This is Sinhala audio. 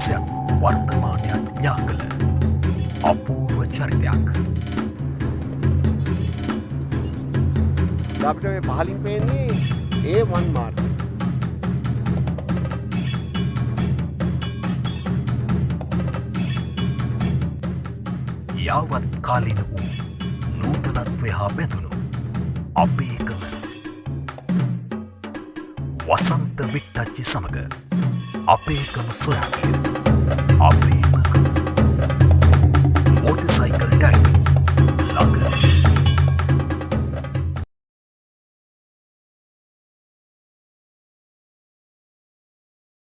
ඉතිහාසයක් වර්තමානයක් යාකළ අපූර්ව චරිතයක්. අපිට මේ පහලින් පේන්නේ A1 මාර්ගය. යාවත් කාලීන වූ නූතනත්වය හා බැඳුණු අපේකම වසන්ත විට්ටච්චි සමඟ අපේකම සොයාගිය අපේ